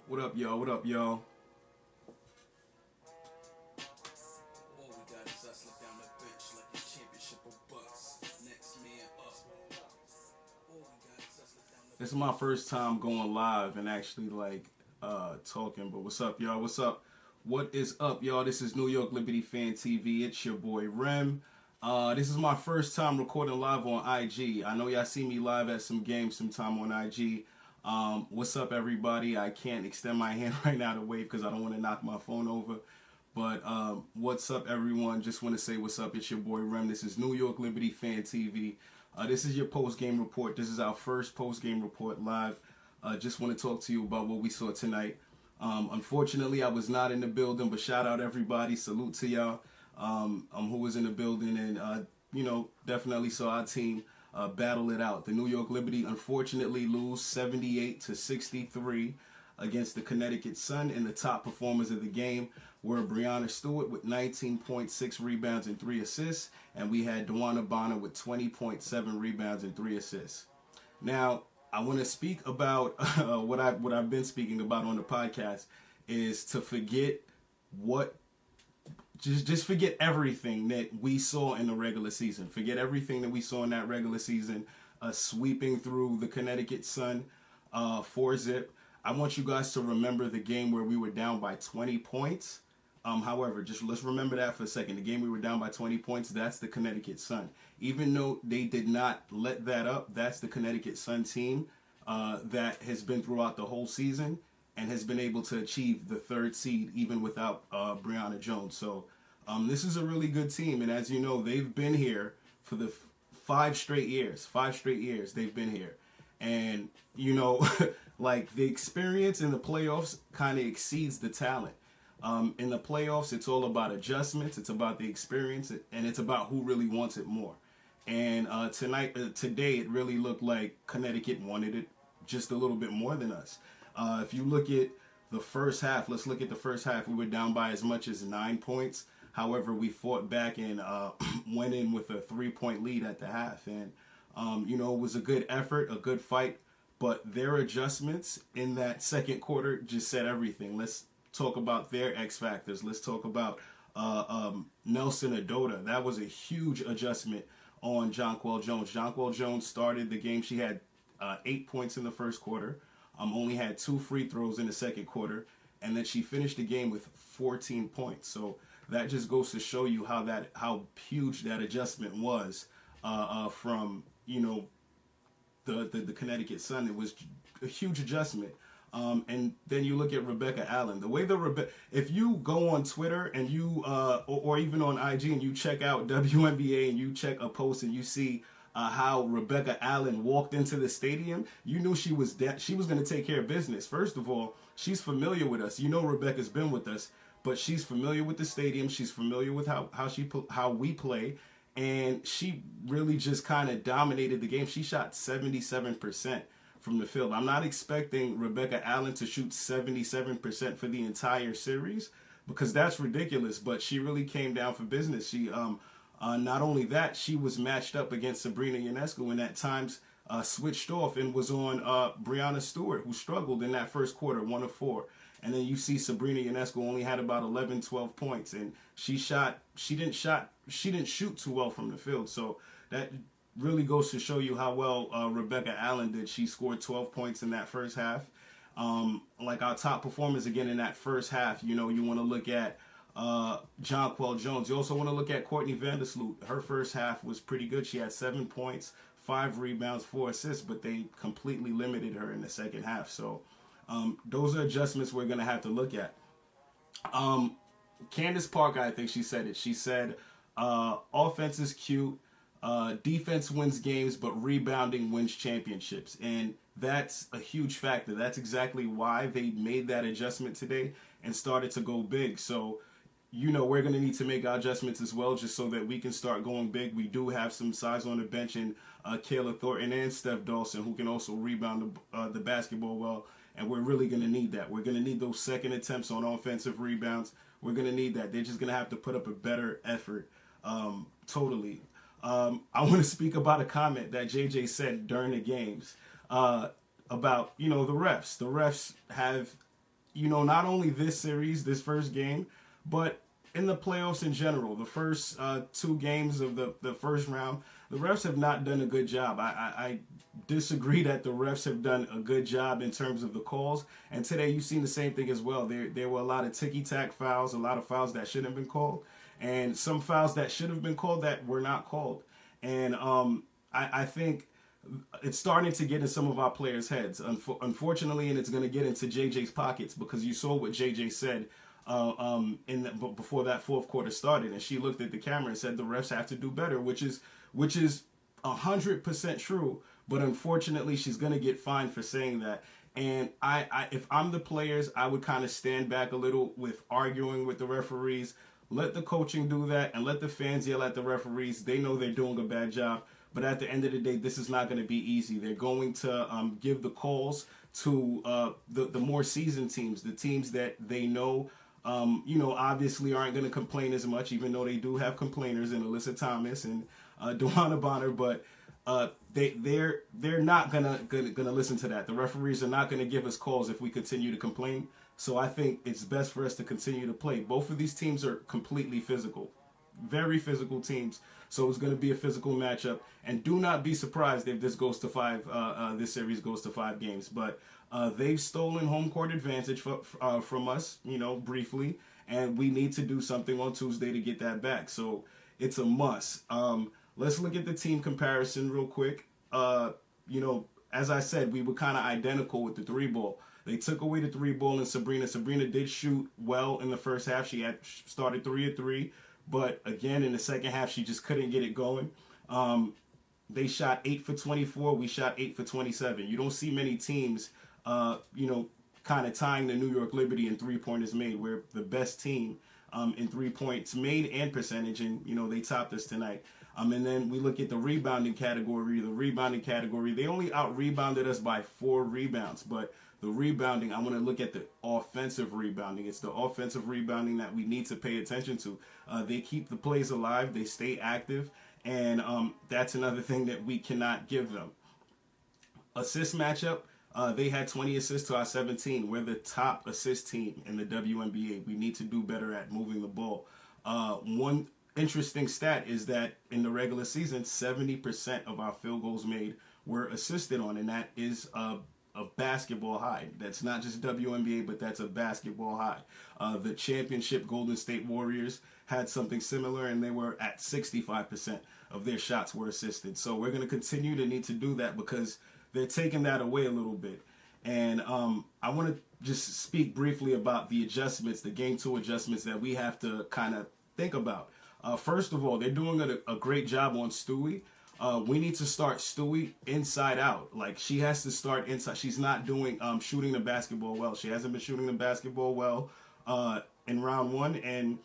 What up, y'all? What up, y'all? This is my first time going live and actually talking. But what's up, y'all? What's up? What is up, y'all? This is New York Liberty Fan TV. It's your boy Rem. This is my first time recording live on IG. I know y'all see me live at some games sometime on IG. What's up, everybody? I can't extend my hand right now to wave because I don't want to knock my phone over. But what's up, everyone? Just want to say what's up. It's your boy Rem. This is New York Liberty Fan TV. This is your post-game report. This is our first post-game report live. Just want to talk to you about what we saw tonight. Unfortunately, I was not in the building, but shout out everybody. Salute to y'all who was in the building and, definitely saw our team battle it out. The New York Liberty, unfortunately, lose 78-63 against the Connecticut Sun, and the top performers of the game were Breanna Stewart with 19.6 rebounds and 3 assists, and we had DeWanna Bonner with 20.7 rebounds and 3 assists. Now, I want to speak about what I've been speaking about on the podcast is to forget just forget everything that we saw in the regular season. Forget everything that we saw in that regular season, sweeping through the Connecticut Sun 4-zip. I want you guys to remember the game where we were down by 20 points. However, just let's remember that for a second. The game we were down by 20 points, that's the Connecticut Sun. Even though they did not let that up, that's the Connecticut Sun team that has been throughout the whole season and has been able to achieve the 3rd seed even without Breanna Jones. So this is a really good team. And as you know, they've been here for the 5 straight years. 5 straight years they've been here. And, like the experience in the playoffs kind of exceeds the talent. In the playoffs, it's all about adjustments. It's about the experience, and it's about who really wants it more. And today, it really looked like Connecticut wanted it just a little bit more than us. If you look at the first half, let's look at the first half. We were down by as much as 9 points. However, we fought back and went in with a 3-point lead at the half. And, it was a good effort, a good fight. But their adjustments in that second quarter just said everything. Let's talk about their X factors. Let's talk about Nelson Adota. That was a huge adjustment on Jonquel Jones. Jonquel Jones started the game. She had 8 points in the first quarter. Only had 2 free throws in the second quarter. And then she finished the game with 14 points. So that just goes to show you how huge that adjustment was from, the Connecticut Sun. It was a huge adjustment. And then you look at Rebecca Allen. The way if you go on Twitter and you or even on IG and you check out WNBA and you check a post and you see how Rebecca Allen walked into the stadium, you knew she was going to take care of business. First of all, she's familiar with us. Rebecca's been with us, but she's familiar with the stadium. She's familiar with how we play. And she really just kind of dominated the game. She shot 77% from the field. I'm not expecting Rebecca Allen to shoot 77% for the entire series because that's ridiculous, but she really came down for business. She, not only that, she was matched up against Sabrina Ionescu and at times switched off and was on Breanna Stewart, who struggled in that first quarter, 1 of 4. And then you see Sabrina Ionescu only had about 11, 12 points, and she didn't shoot too well from the field. So that really goes to show you how well Rebecca Allen did. She scored 12 points in that first half. Like our top performers again in that first half, you want to look at Jonquel Jones. You also want to look at Courtney Vandersloot. Her first half was pretty good. She had 7 points, 5 rebounds, 4 assists, but they completely limited her in the second half. So those are adjustments we're going to have to look at. Candace Parker, I think she said it. She said, offense is cute. Defense wins games, but rebounding wins championships. And that's a huge factor. That's exactly why they made that adjustment today and started to go big. So, we're going to need to make our adjustments as well just so that we can start going big. We do have some size on the bench in Kayla Thornton and Steph Dawson who can also rebound the basketball well. And we're really going to need that. We're going to need those second attempts on offensive rebounds. We're going to need that. They're just going to have to put up a better effort totally. I want to speak about a comment that JJ said during the games about, the refs. The refs have not only this series, this first game, but in the playoffs in general, the first two games of the first round, the refs have not done a good job. I disagree that the refs have done a good job in terms of the calls. And today you've seen the same thing as well. There were a lot of ticky-tack fouls, a lot of fouls that shouldn't have been called, and some fouls that should have been called that were not called. And I think it's starting to get in some of our players' heads, unfortunately, and it's going to get into JJ's pockets, because you saw what JJ said before that fourth quarter started, and she looked at the camera and said the refs have to do better, which is 100% true. But unfortunately, she's going to get fined for saying that. And if I'm the players, I would kind of stand back a little with arguing with the referees. Let the coaching do that, and let the fans yell at the referees. They know they're doing a bad job. But at the end of the day, this is not going to be easy. They're going to give the calls to the more seasoned teams, the teams that they know, obviously aren't going to complain as much, even though they do have complainers in Alyssa Thomas and Dewana Bonner. But they're not gonna listen to that. The referees are not gonna give us calls if we continue to complain. So I think it's best for us to continue to play. Both of these teams are completely physical, very physical teams. So it's going to be a physical matchup, and do not be surprised if this goes to five. This series goes to 5 games. But they've stolen home court advantage from us, briefly, and we need to do something on Tuesday to get that back. So it's a must. Let's look at the team comparison real quick. As I said, we were kind of identical with the 3-ball. They took away the 3-ball, and Sabrina did shoot well in the first half. She had started 3 of 3. But again, in the second half, she just couldn't get it going. They shot 8 for 24. We shot 8 for 27. You don't see many teams, kind of tying the New York Liberty in 3-pointers made. We're the best team in 3 points made and percentage, and they topped us tonight. And then we look at the rebounding category. They only out-rebounded us by 4 rebounds, but the rebounding, I want to look at the offensive rebounding. It's the offensive rebounding that we need to pay attention to. They keep the plays alive. They stay active. And that's another thing that we cannot give them. Assist matchup, they had 20 assists to our 17. We're the top assist team in the WNBA. We need to do better at moving the ball. One interesting stat is that in the regular season, 70% of our field goals made were assisted on, and that is a basketball high. That's not just WNBA, but that's a basketball high. The championship Golden State Warriors had something similar, and they were at 65% of their shots were assisted. So we're going to continue to need to do that, because they're taking that away a little bit. And I want to just speak briefly about the adjustments, the Game 2 adjustments that we have to kind of think about. First of all, they're doing a great job on Stewie. We need to start Stewie inside out. Like, she has to start inside. She's not doing shooting the basketball well. She hasn't been shooting the basketball well in round 1, and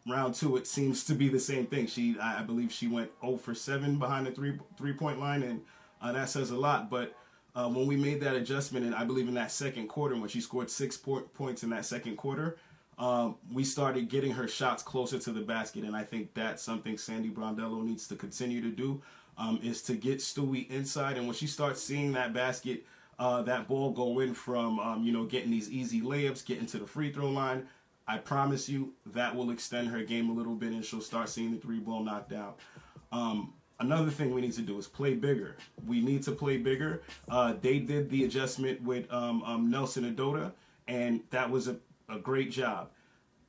round 2 it seems to be the same thing. I believe she went 0 for 7 behind the three-point line, and that says a lot. But when we made that adjustment, and I believe in that second quarter, when she scored 6 points in that second quarter, we started getting her shots closer to the basket, and I think that's something Sandy Brondello needs to continue to do, is to get Stewie inside, and when she starts seeing that basket, that ball go in from, getting these easy layups, getting to the free throw line, I promise you that will extend her game a little bit, and she'll start seeing the 3-ball knocked down. Another thing we need to do is play bigger. We need to play bigger. They did the adjustment with Nelson Adota, and that was a great job.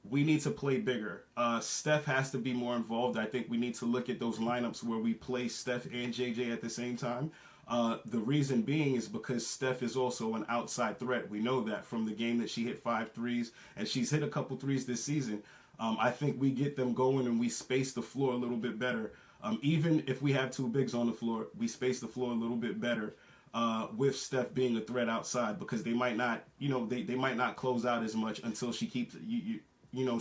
We need to play bigger. Steph has to be more involved. I think we need to look at those lineups where we play Steph and JJ at the same time. The reason being is because Steph is also an outside threat. We know that from the game that she hit 5 threes, and she's hit a couple threes this season. I think we get them going and we space the floor a little bit better. Even if we have 2 bigs on the floor, we space the floor a little bit better. With Steph being a threat outside, because they might not, they might not close out as much until she keeps,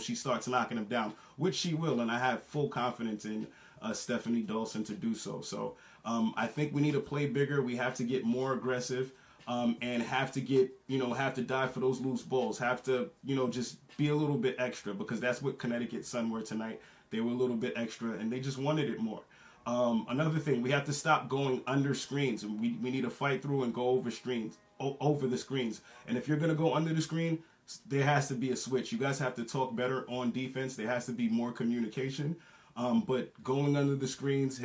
she starts knocking them down, which she will, and I have full confidence in Stephanie Dawson to do so. So I think we need to play bigger. We have to get more aggressive, and have to dive for those loose balls. Have to, just be a little bit extra, because that's what Connecticut Sun were tonight. They were a little bit extra, and they just wanted it more. Another thing, we have to stop going under screens, and we need to fight through and go over the screens. And if you're going to go under the screen, there has to be a switch. You guys have to talk better on defense. There has to be more communication. But going under the screens,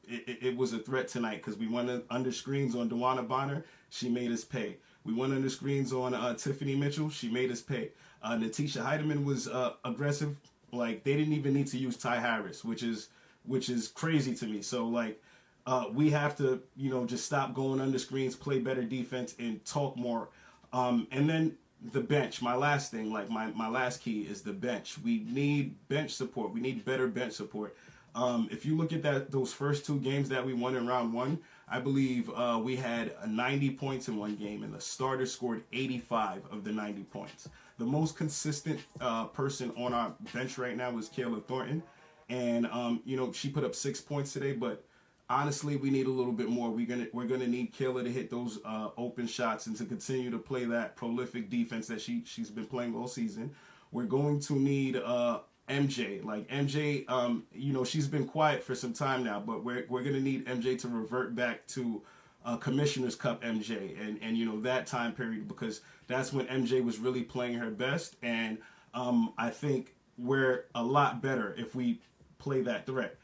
it was a threat tonight because we went under screens on Dewana Bonner. She made us pay. We went under screens on Tiffany Mitchell. She made us pay. Natisha Heidemann was aggressive. Like, they didn't even need to use Ty Harris, which is crazy to me. So, like, we have to, just stop going under screens, play better defense, and talk more. And then the bench, my last thing, like my last key is the bench. We need bench support. We need better bench support. If you look at those first two games that we won in round one, I believe we had 90 points in one game, and the starter scored 85 of the 90 points. The most consistent person on our bench right now is Kayla Thornton, and she put up 6 points today, but honestly, we need a little bit more. We're gonna need Kayla to hit those open shots and to continue to play that prolific defense that she's been playing all season. We're going to need MJ. Like MJ, she's been quiet for some time now, but we're gonna need MJ to revert back to Commissioner's Cup MJ and that time period, because that's when MJ was really playing her best. And I think we're a lot better if we play that threat.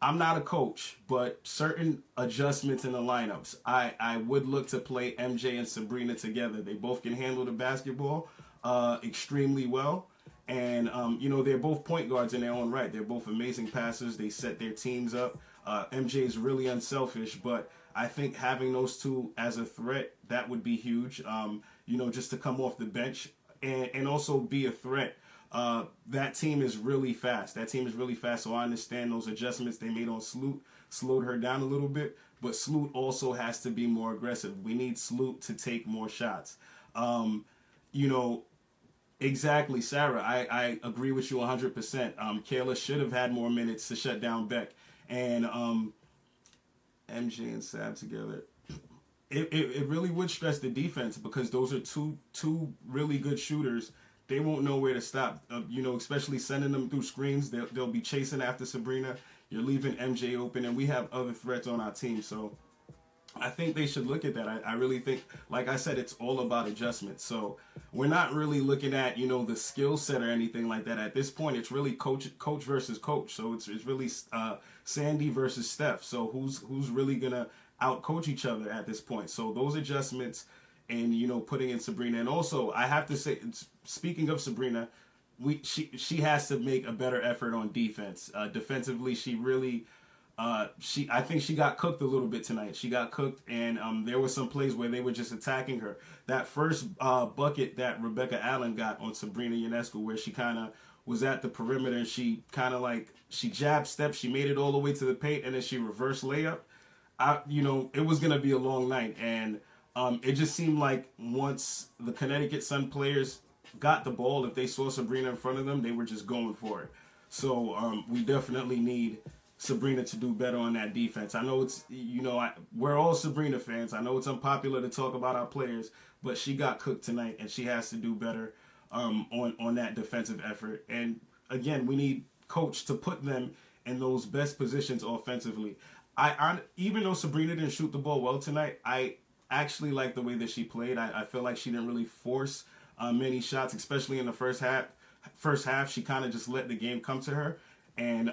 I'm not a coach, but certain adjustments in the lineups, I would look to play MJ and Sabrina together. They both can handle the basketball extremely well. And, they're both point guards in their own right. They're both amazing passers. They set their teams up. MJ is really unselfish, but I think having those two as a threat, that would be huge, just to come off the bench and also be a threat. That team is really fast. So I understand those adjustments they made on Sloot slowed her down a little bit, but Sloot also has to be more aggressive. We need Sloot to take more shots. Exactly, Sarah. I agree with you 100%. Kayla should have had more minutes to shut down Beck. And MJ and Sab together. It really would stress the defense, because those are two really good shooters. They won't know where to stop, especially sending them through screens. They'll be chasing after Sabrina. You're leaving MJ open, and we have other threats on our team. So I think they should look at that. I really think, like I said, it's all about adjustment. So we're not really looking at, the skill set or anything like that. At this point, it's really coach versus coach. So it's really Sandy versus Steph. So who's really going to out-coach each other at this point? So those adjustments and, putting in Sabrina. And also, I have to say, speaking of Sabrina, she has to make a better effort on defense. Defensively, she really... I think she got cooked a little bit tonight. She got cooked, and there were some plays where they were just attacking her. That first bucket that Rebecca Allen got on Sabrina Ionescu, where she kind of was at the perimeter, and she kind of she jab stepped, she made it all the way to the paint, and then she reverse layup. It was gonna be a long night, and it just seemed like once the Connecticut Sun players got the ball, if they saw Sabrina in front of them, they were just going for it. So we definitely need Sabrina to do better on that defense. I know it's, we're all Sabrina fans. I know it's unpopular to talk about our players, but she got cooked tonight, and she has to do better on that defensive effort. And again, we need coach to put them in those best positions offensively. I even though Sabrina didn't shoot the ball well tonight, I actually like the way that she played. I feel like she didn't really force many shots, especially in the first half. She kind of just let the game come to her. And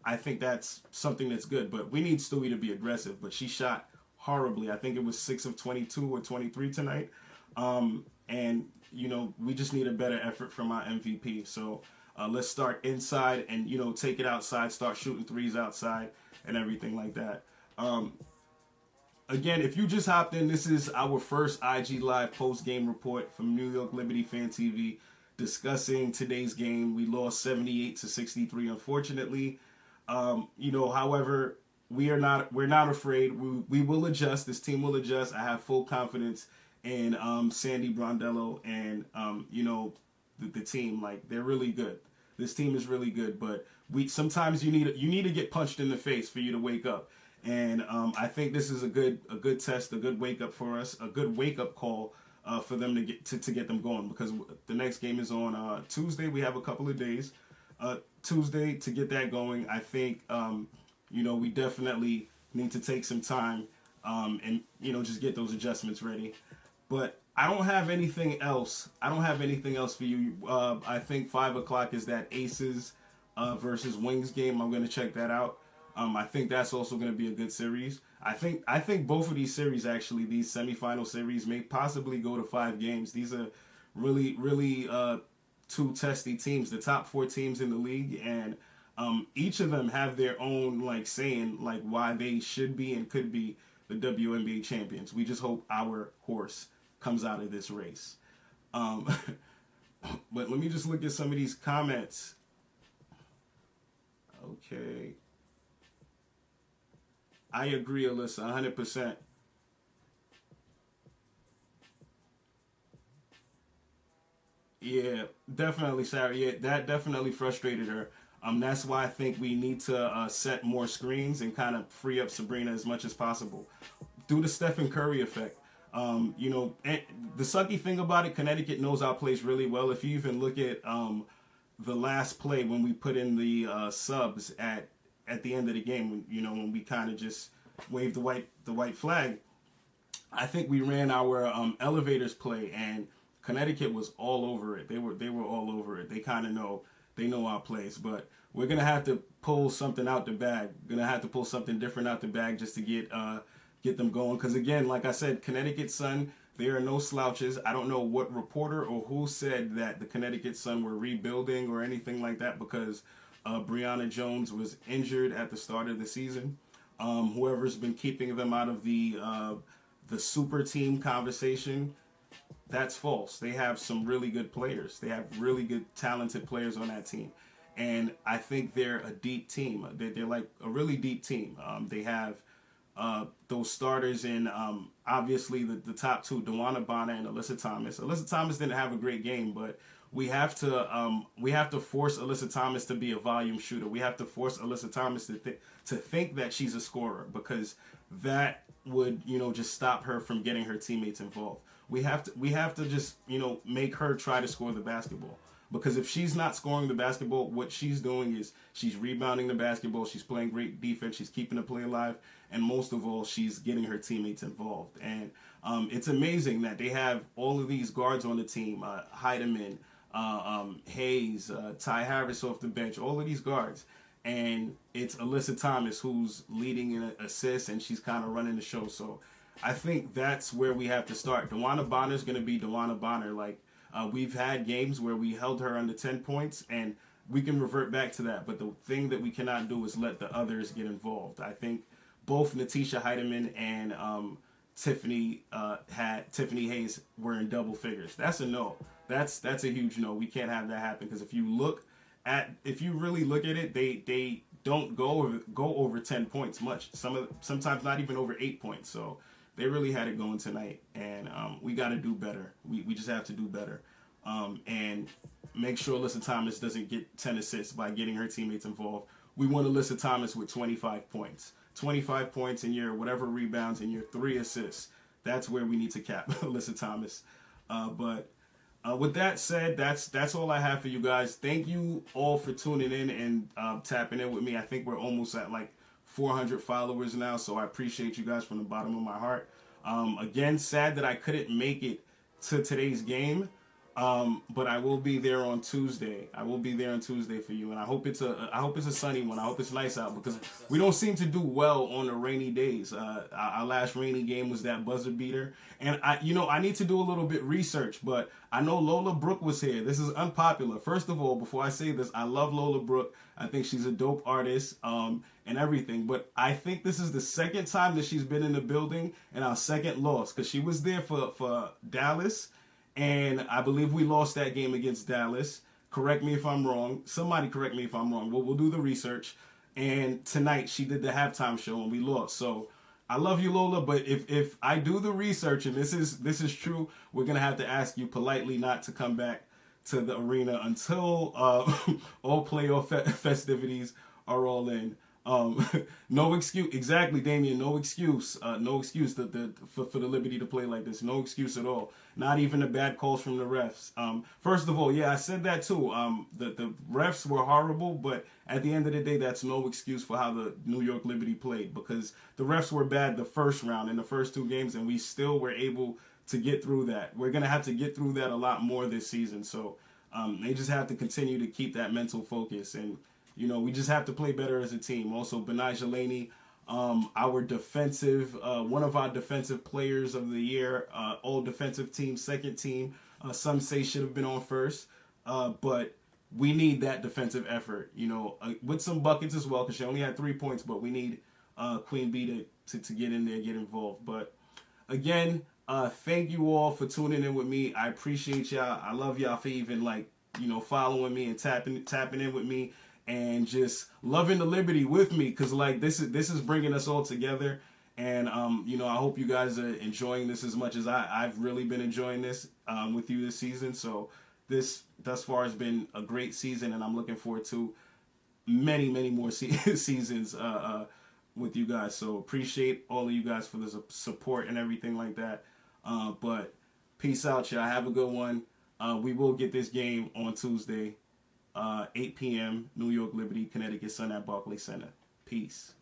I think that's something that's good. But we need Stewie to be aggressive. But she shot horribly. I think it was 6 of 22 or 23 tonight. And, we just need a better effort from our MVP. So let's start inside and, take it outside. Start shooting threes outside and everything like that. Again, if you just hopped in, this is our first IG Live post-game report from New York Liberty Fan TV. Discussing today's game. We lost 78-63, unfortunately. However, we're not afraid. We will adjust. This team will adjust. I have full confidence in Sandy Brondello and the team. Like, they're really good. This team is really good, but sometimes you need to get punched in the face for you to wake up. And I think this is a good test, a good wake up for us, a good wake up call for them to get them going, because the next game is on Tuesday. We have a couple of days. Tuesday to get that going. I think we definitely need to take some time and just get those adjustments ready. But I don't have anything else. I don't have anything else for you. I think 5 o'clock is that Aces versus Wings game. I'm gonna check that out. I think that's also gonna be a good series. I think both of these series actually, these semifinal series, may possibly go to 5 games. These are really two testy teams, the top 4 teams in the league, and each of them have their own like saying like why they should be and could be the WNBA champions. We just hope our horse comes out of this race. Um, but let me just look at some of these comments. Okay. I agree, Alyssa, 100%. Yeah, definitely, Sarah. Yeah, that definitely frustrated her. That's why I think we need to set more screens and kind of free up Sabrina as much as possible. Do the Stephen Curry effect. And the sucky thing about it, Connecticut knows our place really well. If you even look at the last play when we put in the subs at the end of the game, when we kind of just waved the white flag, I think we ran our elevators play, and Connecticut was all over it. They were all over it. They know our place, but we're gonna have to pull something out the bag. Gonna have to pull something different out the bag just to get them going. Because again, like I said, Connecticut Sun, they are no slouches. I don't know what reporter or who said that the Connecticut Sun were rebuilding or anything like that because Brianna Jones was injured at the start of the season. Whoever's been keeping them out of the super team conversation, that's false. They have some really good players. They have really good, talented players on that team. And I think they're a deep team. They're like a really deep team. They have those starters in, obviously, the top two, Dewana Bonner and Alyssa Thomas. Alyssa Thomas didn't have a great game, but we have to force Alyssa Thomas to be a volume shooter. We have to force Alyssa Thomas to think that she's a scorer, because that would just stop her from getting her teammates involved. We have to just make her try to score the basketball, because if she's not scoring the basketball, what she's doing is she's rebounding the basketball, she's playing great defense, she's keeping the play alive, and most of all, she's getting her teammates involved. And it's amazing that they have all of these guards on the team: Heidemann, Hayes, Ty Harris off the bench, all of these guards. And it's Alyssa Thomas who's leading in assists, and she's kind of running the show. So I think that's where we have to start. Dewana Bonner's going to be Dewana Bonner. Like, we've had games where we held her under 10 points, and we can revert back to that. But the thing that we cannot do is let the others get involved. I think both Natisha Heidemann and Tiffany Hayes were in double figures. That's a no. That's a huge no. We can't have that happen, because if you really look at it, they don't go over 10 points much. Sometimes not even over 8 points. So they really had it going tonight, and we got to do better. We just have to do better, and make sure Alyssa Thomas doesn't get 10 assists by getting her teammates involved. We want Alyssa Thomas with 25 points. 25 points in your whatever rebounds and your 3 assists. That's where we need to cap Alyssa Thomas. But with that said, that's all I have for you guys. Thank you all for tuning in and tapping in with me. I think we're almost at like 400 followers now, so I appreciate you guys from the bottom of my heart. Again, sad that I couldn't make it to today's game, but I will be there on Tuesday. I will be there on Tuesday for you, and I hope it's a sunny one. I hope it's nice out, because we don't seem to do well on the rainy days. Our last rainy game was that buzzer beater, and I need to do a little bit research, but I know Lola Brooke was here. This is unpopular. First of all, before I say this, I love Lola Brooke. I think she's a dope artist, and everything, but I think this is the second time that she's been in the building, and our second loss, because she was there for Dallas. And I believe we lost that game against Dallas. Correct me if I'm wrong. Somebody correct me if I'm wrong. We'll do the research. And tonight she did the halftime show and we lost. So I love you, Lola, but if I do the research and this is true, we're gonna have to ask you politely not to come back to the arena until all playoff festivities are all in. No excuse, exactly, Damien. No excuse, no excuse for the Liberty to play like this. No excuse at all. Not even the bad calls from the refs. First of all, yeah, I said that too. The refs were horrible, but at the end of the day, that's no excuse for how the New York Liberty played, because the refs were bad the first round in the first 2 games, and we still were able to get through that. We're gonna have to get through that a lot more this season. So they just have to continue to keep that mental focus, and we just have to play better as a team. Also, Benai Jalani, our defensive, one of our defensive players of the year, all defensive team, second team. Some say should have been on first, but we need that defensive effort, with some buckets as well, because she only had 3 points, but we need Queen Bee to get in there, get involved. But again, thank you all for tuning in with me. I appreciate y'all. I love y'all for even following me and tapping in with me and just loving the Liberty with me, because this is bringing us all together. And I hope you guys are enjoying this as much as I've really been enjoying this with you this season. So this thus far has been a great season, and I'm looking forward to many more seasons with you guys. So appreciate all of you guys for the support and everything like that. But peace out, y'all. Have a good one. We will get this game on Tuesday, 8 p.m. New York Liberty, Connecticut Sun at Barclays Center. Peace.